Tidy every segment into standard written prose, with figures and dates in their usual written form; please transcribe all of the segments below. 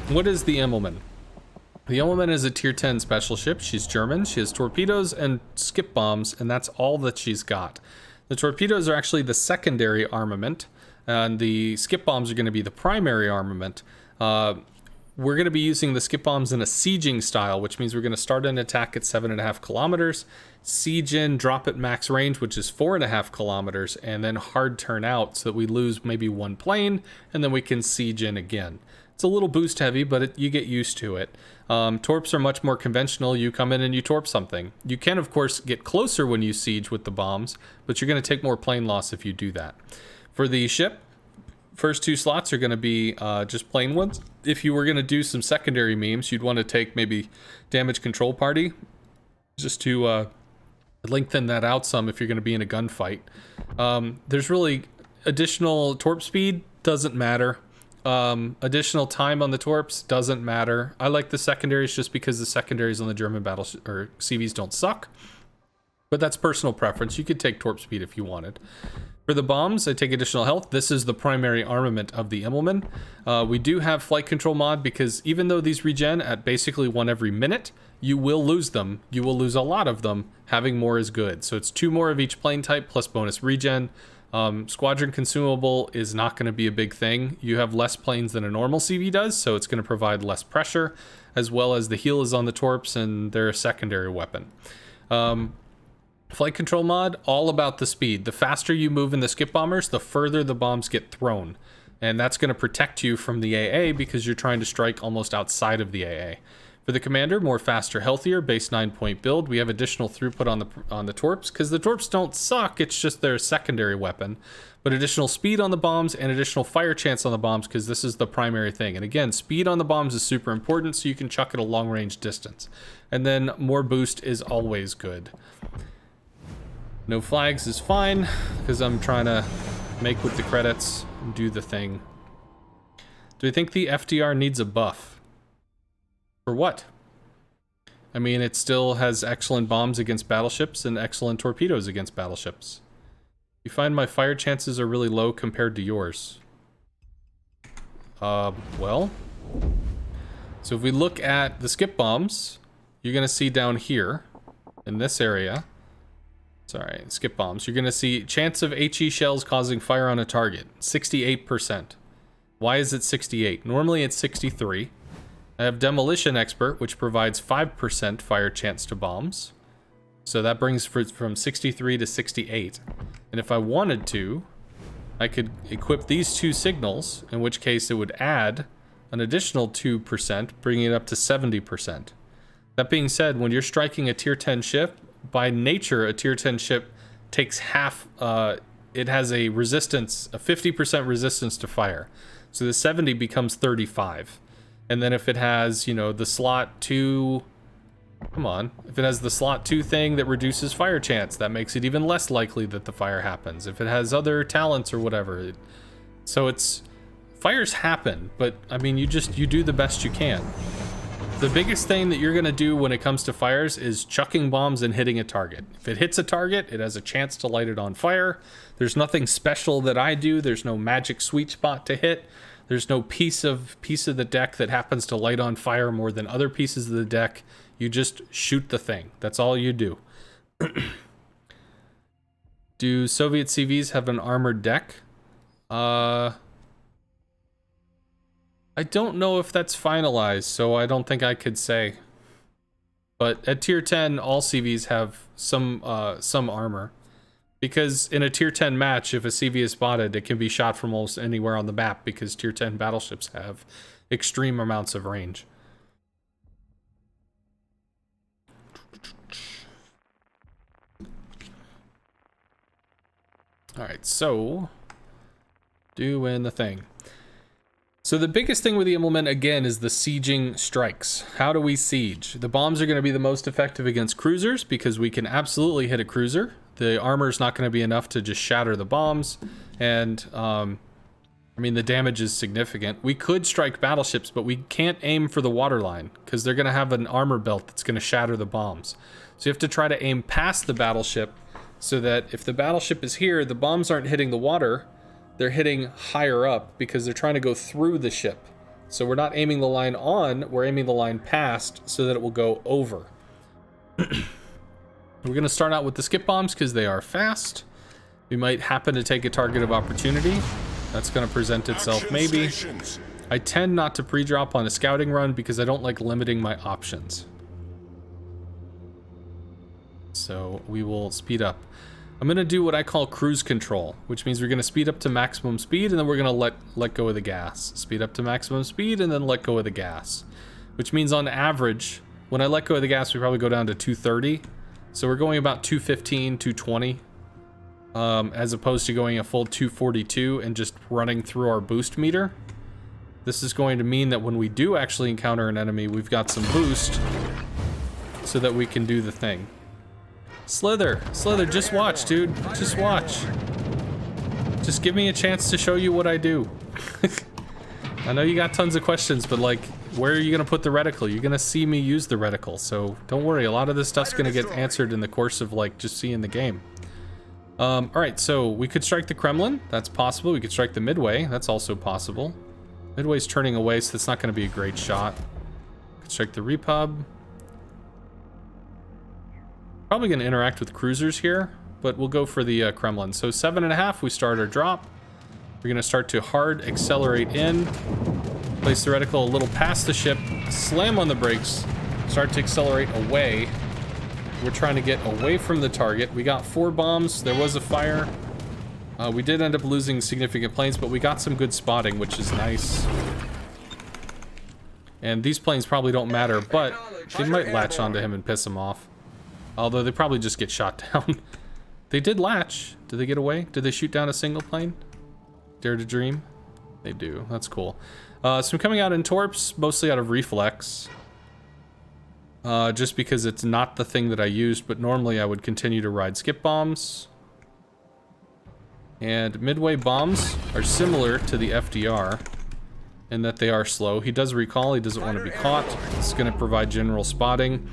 What is the Immelmann? The Immelmann is a tier 10 special ship. She's German. She has torpedoes and skip bombs, and that's all that she's got. The torpedoes are actually the secondary armament, and the skip bombs are going to be the primary armament. We're going to be using the skip bombs in a sieging style, which means we're going to start an attack at 7.5 kilometers, siege in, drop at max range, which is 4.5 kilometers, and then hard turn out so that we lose maybe one plane, and then we can siege in again. It's a little boost heavy, but you get used to it. Torps are much more conventional. You come in and you torp something. You can, of course, get closer when you siege with the bombs, but you're going to take more plane loss if you do that. For the ship, first two slots are going to be just plain ones. If you were going to do some secondary memes, you'd want to take maybe damage control party, just to lengthen that out some if you're going to be in a gunfight. There's really additional torp speed, doesn't matter. Additional time on the torps doesn't matter. I like the secondaries just because the secondaries on the German battleship or CVs don't suck, but that's personal preference. You could take torp speed if you wanted. For the bombs, I take additional health. This is the primary armament of the Immelmann. We do have flight control mod because even though these regen at basically 1 every minute, you will lose them. You will lose a lot of them. Having more is good. So it's 2 more of each plane type plus bonus regen. Squadron consumable is not going to be a big thing. You have less planes than a normal CV does, so it's going to provide less pressure, as well as the heal is on the torps and they're a secondary weapon. Flight control mod, all about the speed. The faster you move in the skip bombers, the further the bombs get thrown. And that's going to protect you from the AA because you're trying to strike almost outside of the AA. For the commander, more faster, healthier, base 9-point build. We have additional throughput on the torps because the torps don't suck. It's just their secondary weapon. But additional speed on the bombs and additional fire chance on the bombs because this is the primary thing. And again, speed on the bombs is super important so you can chuck at a long range distance. And then more boost is always good. No flags is fine because I'm trying to make with the credits and do the thing. Do you think the FDR needs a buff? For what? I mean, it still has excellent bombs against battleships and excellent torpedoes against battleships. You find my fire chances are really low compared to yours. Well. So if we look at the skip bombs, you're going to see down here in this area. Sorry, skip bombs. You're going to see chance of HE shells causing fire on a target. 68%. Why is it 68? Normally it's 63. I have Demolition Expert, which provides 5% fire chance to bombs. So that brings from 63 to 68. And if I wanted to, I could equip these 2 signals, in which case it would add an additional 2%, bringing it up to 70%. That being said, when you're striking a tier 10 ship, by nature, a tier 10 ship takes half, it has a resistance, a 50% resistance to fire. So the 70 becomes 35. And then if it has, you know, the slot 2, if it has the slot 2 thing that reduces fire chance, that makes it even less likely that the fire happens. If it has other talents or whatever. So fires happen, but I mean, you do the best you can. The biggest thing that you're going to do when it comes to fires is chucking bombs and hitting a target. If it hits a target, it has a chance to light it on fire. There's nothing special that I do. There's no magic sweet spot to hit. There's no piece of the deck that happens to light on fire more than other pieces of the deck. You just shoot the thing. That's all you do. Do Soviet CVs have an armored deck? I don't know if that's finalized, so I don't think I could say. But at tier 10, all CVs have some armor. Because in a tier 10 match, if a CV is spotted, it can be shot from almost anywhere on the map because tier 10 battleships have extreme amounts of range. Alright, so doing the thing. So the biggest thing with the Immelmann, again, is the sieging strikes. How do we siege? The bombs are going to be the most effective against cruisers because we can absolutely hit a cruiser. The armor is not going to be enough to just shatter the bombs. And, I mean, the damage is significant. We could strike battleships, but we can't aim for the waterline because they're going to have an armor belt that's going to shatter the bombs. So you have to try to aim past the battleship so that if the battleship is here, the bombs aren't hitting the water. They're hitting higher up because they're trying to go through the ship. So we're not aiming the line on, we're aiming the line past so that it will go over. We're going to start out with the skip bombs because they are fast. We might happen to take a target of opportunity. That's going to present itself maybe. I tend not to pre-drop on a scouting run because I don't like limiting my options. So we will speed up. I'm going to do what I call cruise control, which means we're going to speed up to maximum speed and then we're going to let go of the gas. Speed up to maximum speed and then let go of the gas. Which means on average, when I let go of the gas, we probably go down to 230. So we're going about 215, 220. As opposed to going a full 242 and just running through our boost meter. This is going to mean that when we do actually encounter an enemy, we've got some boost so that we can do the thing. Slither, just watch, dude. Just watch. Just give me a chance to show you what I do. I know you got tons of questions, but like, where are you gonna put the reticle? You're gonna see me use the reticle, so don't worry. A lot of this stuff's gonna get answered in the course of like just seeing the game. All right, so we could strike the Kremlin. That's possible. We could strike the Midway. That's also possible. Midway's turning away, so that's not gonna be a great shot. Could strike the Repub. Probably going to interact with cruisers here, but we'll go for the Kremlin. So 7.5, we start our drop. We're going to start to hard accelerate in, place the reticle a little past the ship, slam on the brakes, start to accelerate away. We're trying to get away from the target. We got 4 bombs. There was a fire. We did end up losing significant planes, but we got some good spotting, which is nice. And these planes probably don't matter, but they might latch onto him and piss him off. Although they probably just get shot down. They did latch. Did they get away? Did they shoot down a single plane? Dare to dream? They do. That's cool. So I'm coming out in torps, mostly out of reflex. Just because it's not the thing that I used, but normally I would continue to ride skip bombs. And Midway bombs are similar to the FDR in that they are slow. He does recall. He doesn't want to be caught. It's going to provide general spotting.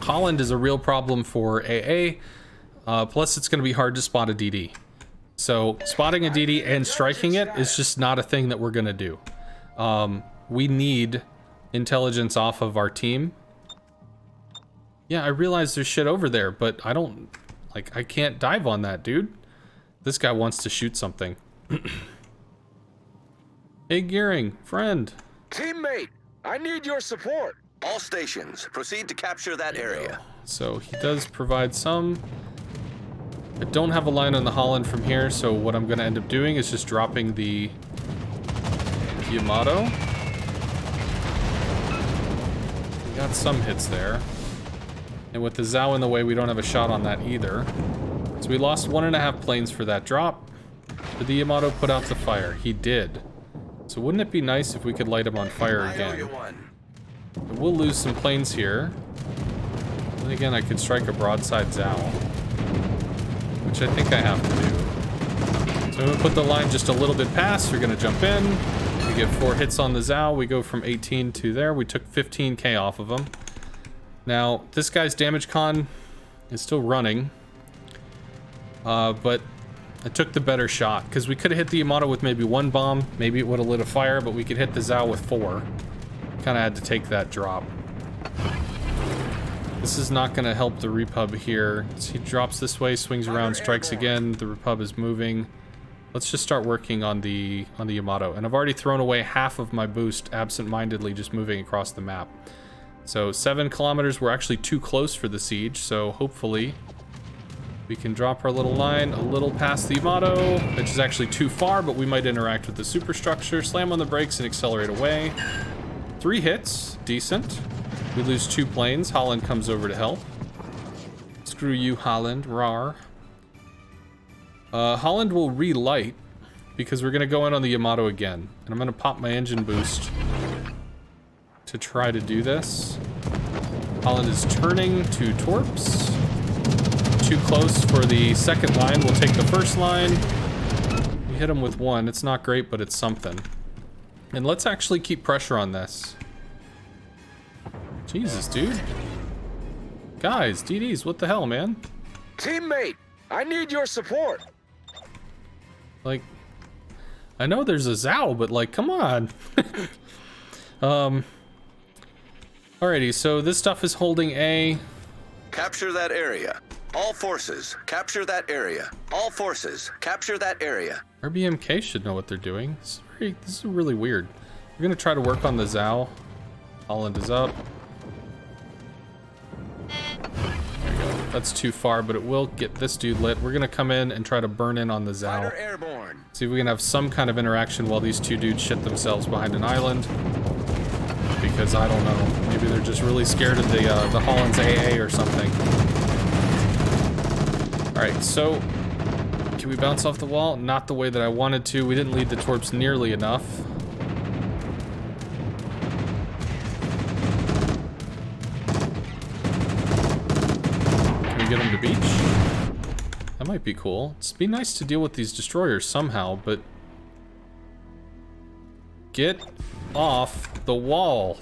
Holland is a real problem for AA, plus it's going to be hard to spot a DD. So spotting a DD and striking it is just not a thing that we're going to do. We need intelligence off of our team. Yeah, I realize there's shit over there, but I don't, like, I can't dive on that, dude. This guy wants to shoot something. Hey, Gearing, friend. Teammate, I need your support. All stations, proceed to capture that area. So he does provide some. I don't have a line on the Holland from here, so what I'm going to end up doing is just dropping the Yamato. We got some hits there. And with the Zhao in the way, we don't have a shot on that either. So we lost 1.5 planes for that drop. Did the Yamato put out the fire? He did. So wouldn't it be nice if we could light him on fire again? We'll lose some planes here. And again, I could strike a broadside Zhao, which I think I have to do. So I'm gonna put the line just a little bit past. We're gonna jump in. We get 4 hits on the Zhao. We go from 18 to there. We took 15k off of him. Now, this guy's damage con is still running. But I took the better shot, because we could have hit the Yamato with maybe 1 bomb. Maybe it would have lit a fire, but we could hit the Zhao with 4. Kind of had to take that drop. This is not going to help the Repub here. So he drops this way, swings around, strikes again. The Repub is moving. Let's just start working on the Yamato. And I've already thrown away half of my boost absent-mindedly just moving across the map. So 7 kilometers, we're actually too close for the siege, so hopefully we can drop our little line a little past the Yamato, which is actually too far, but we might interact with the superstructure, slam on the brakes and accelerate away. 3 hits, decent. We lose 2 planes. Holland comes over to help. Screw you, Holland, rar. Holland will relight because we're gonna go in on the Yamato again. And I'm gonna pop my engine boost to try to do this. Holland is turning to torps. Too close for the second line. We'll take the first line. We hit him with 1. It's not great, but it's something. And let's actually keep pressure on this. Jesus, dude. Guys, DDs, what the hell, man? Teammate, I need your support. Like, I know there's a Zhao, but like, come on. Alrighty, so this stuff is holding A. Capture that area. All forces, capture that area. All forces, capture that area. RBMK should know what they're doing. This is really weird. We're gonna try to work on the Zhao. Holland is up. There we go. That's too far, but it will get this dude lit. We're gonna come in and try to burn in on the Zhao. Fighter airborne. See if we can have some kind of interaction while these two dudes shit themselves behind an island. Because I don't know. Maybe they're just really scared of the Holland's AA or something. Alright, so can we bounce off the wall? Not the way that I wanted to. We didn't lead the torps nearly enough. Can we get them to beach? That might be cool. It'd be nice to deal with these destroyers somehow, but... Get off the wall.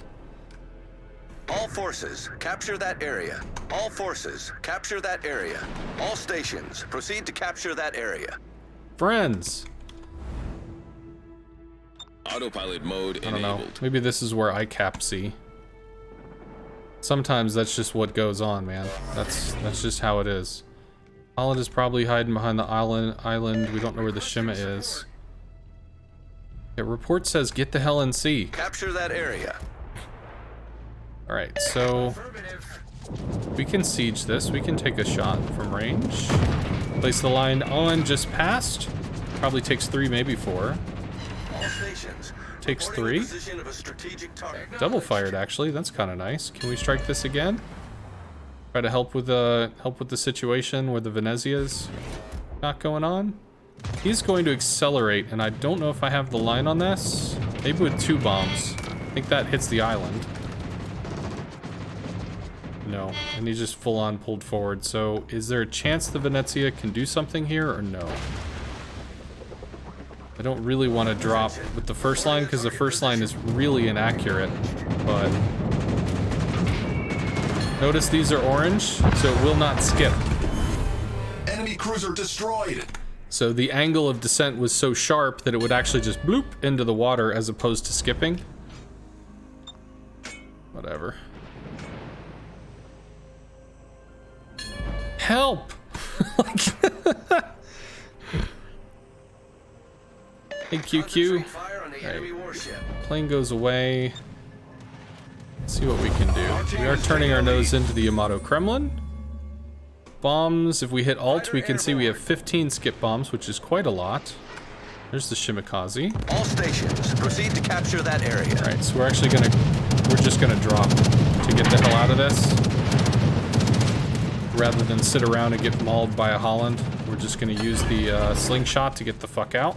All forces, capture that area. All forces, capture that area. All stations, proceed to capture that area. Friends. Autopilot mode I don't know. enabled. Maybe this is where I cap C. Sometimes that's just what goes on, man. That's just how it is. Holland is probably hiding behind the island. We don't know where the Shima is. Yeah, report says get the hell in C. Capture that area. Alright, so we can siege this. We can take a shot from range. Place the line on just past. Probably takes 3, maybe 4. All stations. Takes reporting 3. the position of a strategic target. Double fired, actually. That's kind of nice. Can we strike this again? Try to help with the situation where the Venezia's not going on. He's going to accelerate, and I don't know if I have the line on this. Maybe with 2 bombs. I think that hits the island. No, and he just full-on pulled forward. So, is there a chance the Venezia can do something here, or no? I don't really want to drop with the first line, because the first line is really inaccurate, but... Notice these are orange, so it will not skip. Enemy cruiser destroyed. So the angle of descent was so sharp that it would actually just bloop into the water as opposed to skipping. Whatever. Help! Hey, QQ. Fire on the enemy warship. Plane goes away. Let's see what we can do. We are turning our nose into the Yamato Kremlin. Bombs, if we hit alt, we can see we have 15 skip bombs, which is quite a lot. There's the Shimikaze. All stations, proceed to capture that area. Alright, so we're just gonna drop to get the hell out of this. Rather than sit around and get mauled by a Holland, we're just gonna use the slingshot to get the fuck out.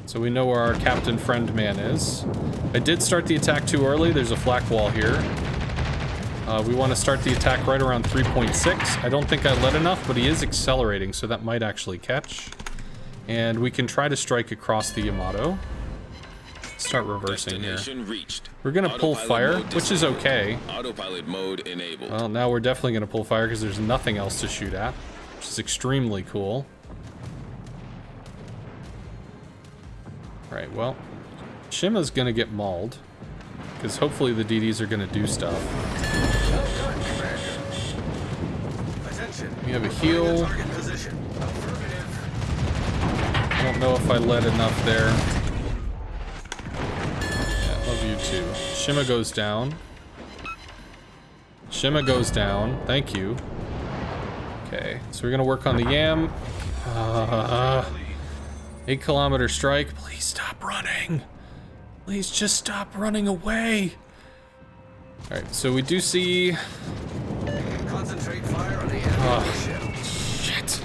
So we know where our captain friend man is. I did start the attack too early. There's a flak wall here. We want to start the attack right around 3.6. I don't think I led enough, but he is accelerating, so that might actually catch. And we can try to strike across the Yamato. Start reversing here. Destination reached. We're gonna pull Autopilot fire, mode which is disabled. okay. Autopilot mode enabled. Well, now we're definitely gonna pull fire because there's nothing else to shoot at, which is extremely cool. Right, well, Shima's gonna get mauled because hopefully the DDs are gonna do stuff. Attention. We have a heal. Target position. I don't know if I led enough there. Yeah, love you too. Shima goes down. Shima goes down. Thank you. Okay, so we're gonna work on the Yam. 8-kilometer strike. Please stop running. Please just stop running away. All right, so we do see. Concentrate fire on the enemy warship. Shit.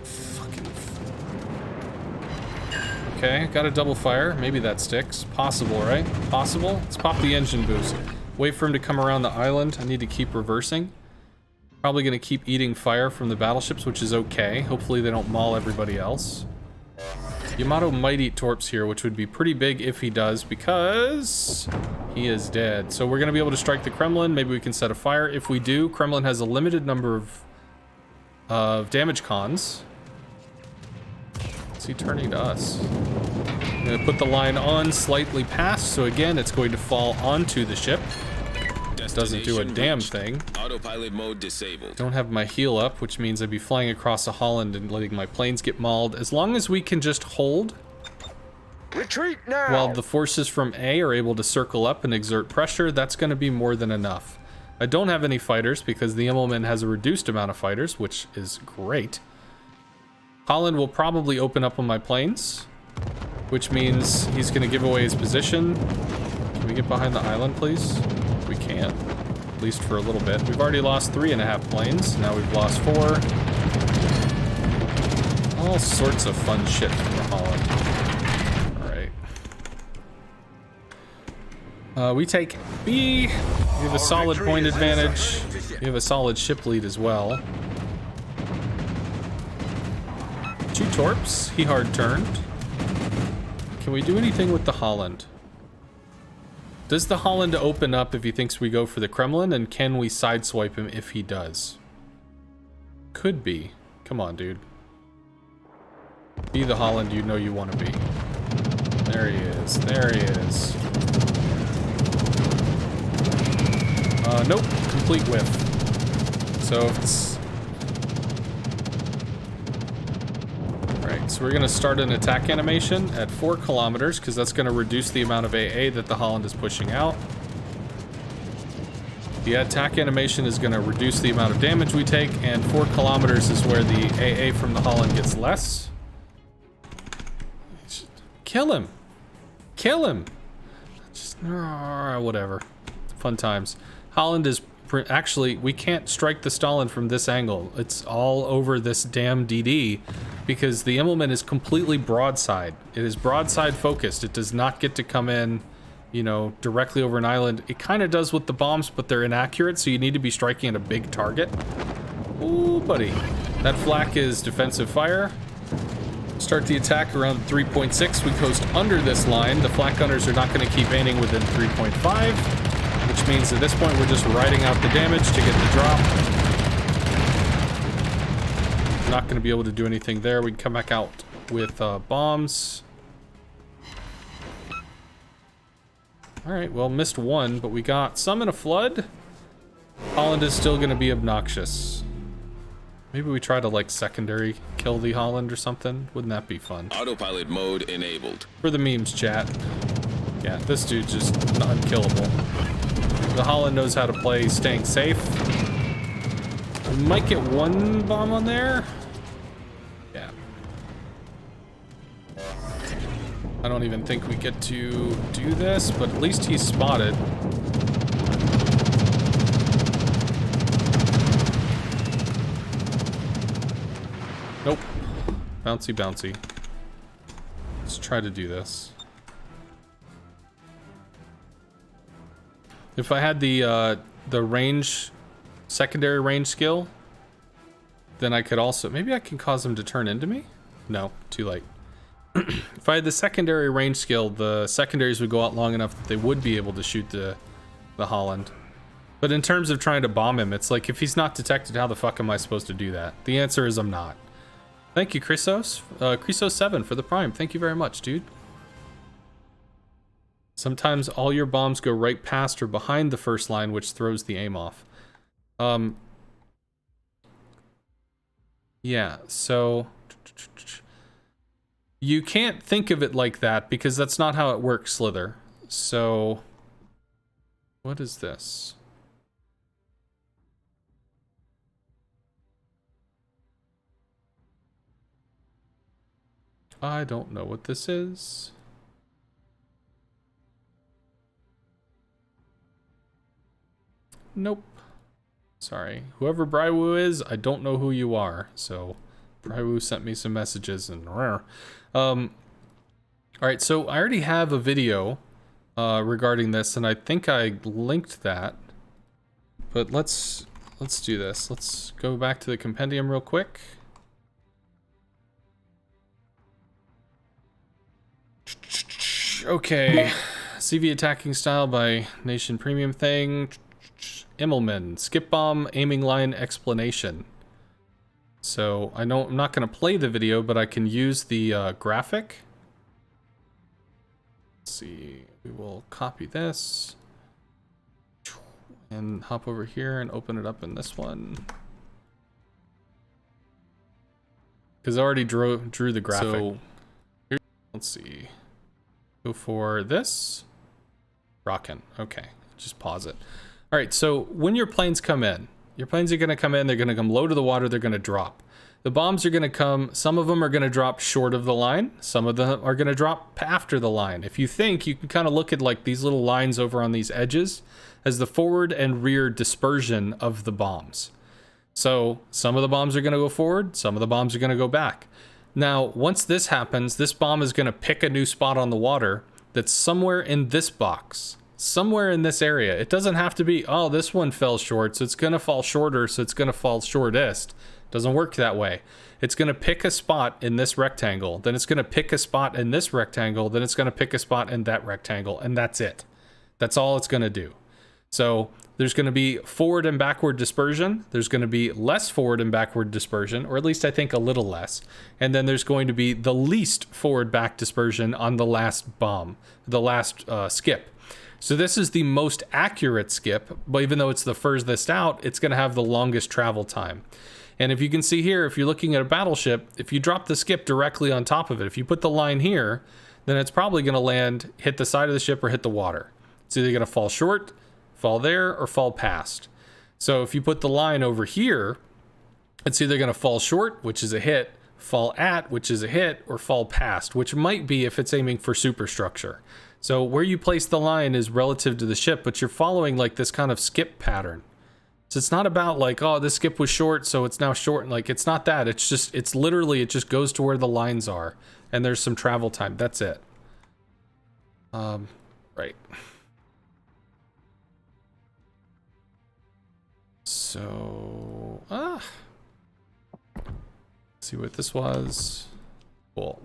Fucking. Okay, got a double fire. Maybe that sticks. Possible, right? Possible. Let's pop the engine boost. Wait for him to come around the island. I need to keep reversing. Probably gonna keep eating fire from the battleships, which is okay. Hopefully they don't maul everybody else. Yamato might eat torps here, which would be pretty big if he does, because he is dead. So we're gonna be able to strike the Kremlin. Maybe we can set a fire. If we do, Kremlin has a limited number of damage cons. Is he turning to us? I'm gonna put the line on slightly past, so again, it's going to fall onto the ship. Doesn't do a damn thing. Autopilot mode disabled. Don't have my heel up, which means I'd be flying across a Holland and letting my planes get mauled. As long as we can just hold Retreat now! while the forces from A are able to circle up and exert pressure, that's going to be more than enough. I don't have any fighters because the Immelmann has a reduced amount of fighters, which is great. Holland will probably open up on my planes, which means he's going to give away his position. Can we get behind the island, please? We can, at least for a little bit. We've already lost 3.5 planes. Now we've lost 4. All sorts of fun shit from the Holland. All right. We take B. We have a solid point advantage. We have a solid ship lead as well. 2 torps. He hard turned. Can we do anything with the Holland? Does the Holland open up if he thinks we go for the Kremlin, and can we sideswipe him if he does? Could be. Come on, dude. Be the Holland you know you want to be. There he is. There he is. Nope. Complete whiff. So it's... Alright, so we're going to start an attack animation at 4 kilometers, because that's going to reduce the amount of AA that the Holland is pushing out. The attack animation is going to reduce the amount of damage we take, and 4 kilometers is where the AA from the Holland gets less. Kill him! Kill him! Just, whatever. Fun times. Holland is... Actually, we can't strike the Stalin from this angle. It's all over this damn DD because the Immelmann is completely broadside. It is broadside focused. It does not get to come in, you know, directly over an island. It kind of does with the bombs, but they're inaccurate, so you need to be striking at a big target. Ooh, buddy. That flak is defensive fire. Start the attack around 3.6. We coast under this line. The flak gunners are not going to keep aiming within 3.5. Which means at this point we're just riding out the damage to get the drop. Not going to be able to do anything there. We can come back out with bombs. Alright, well, missed 1, but we got some in a flood. Holland is still going to be obnoxious. Maybe we try to, like, secondary kill the Holland or something. Wouldn't that be fun? Autopilot mode enabled. For the memes, chat. Yeah, this dude's just unkillable. The Holland knows how to play staying safe. We might get 1 bomb on there. Yeah. I don't even think we get to do this, but at least he's spotted. Nope. Bouncy, bouncy. Let's try to do this. If I had the range, secondary range skill, then I could also, maybe I can cause him to turn into me? No, too late. If I had the secondary range skill, the secondaries would go out long enough that they would be able to shoot the Holland. But in terms of trying to bomb him, it's like, if he's not detected, how the fuck am I supposed to do that? The answer is I'm not. Thank you, Chrysos. Chrysos7 for the Prime. Thank you very much, dude. Sometimes all your bombs go right past or behind the first line, which throws the aim off. Yeah, so... You can't think of it like that, because that's not how it works, Slither. So... What is this? I don't know what this is. Nope. Sorry. Whoever Brywu is, I don't know who you are. So, Brywu sent me some messages and... Alright, so I already have a video regarding this, and I think I linked that. But let's do this. Let's go back to the compendium real quick. Okay. CV attacking style by Nation Premium thing. Immelmann, skip bomb, aiming line explanation. So I know I'm not going to play the video, but I can use the graphic. Let's see. We will copy this and hop over here and open it up in this one. Because I already drew the graphic. So, let's see. Go for this. Rockin'. Okay. Just pause it. All right. So when your planes come in, your planes are going to come in. They're going to come low to the water. They're going to drop. The bombs are going to come. Some of them are going to drop short of the line. Some of them are going to drop after the line. If you think, you can kind of look at like these little lines over on these edges as the forward and rear dispersion of the bombs. So some of the bombs are going to go forward. Some of the bombs are going to go back. Now, once this happens, this bomb is going to pick a new spot on the water that's somewhere in this box, somewhere in this area. It doesn't have to be, oh, this one fell short, so it's going to fall shorter, so it's going to fall shortest. It doesn't work that way. It's going to pick a spot in this rectangle, then it's going to pick a spot in this rectangle, then it's going to pick a spot in that rectangle, and that's it. That's all it's going to do. So there's going to be forward and backward dispersion. There's going to be less forward and backward dispersion, or at least I think a little less. And then there's going to be the least forward back dispersion on the last bomb, the last skip. So this is the most accurate skip, but even though it's the furthest out, it's going to have the longest travel time. And if you can see here, if you're looking at a battleship, if you drop the skip directly on top of it, if you put the line here, then it's probably going to land, hit the side of the ship or hit the water. It's either going to fall short, fall there, or fall past. So if you put the line over here, it's either going to fall short, which is a hit, fall at, which is a hit, or fall past, which might be if it's aiming for superstructure. So where you place the line is relative to the ship, but you're following like this kind of skip pattern. So it's not about like, oh, this skip was short, so it's now short. Like, it's not that. It's just, it's literally, it just goes to where the lines are, and there's some travel time. That's it. Right. So, see what this was. Cool.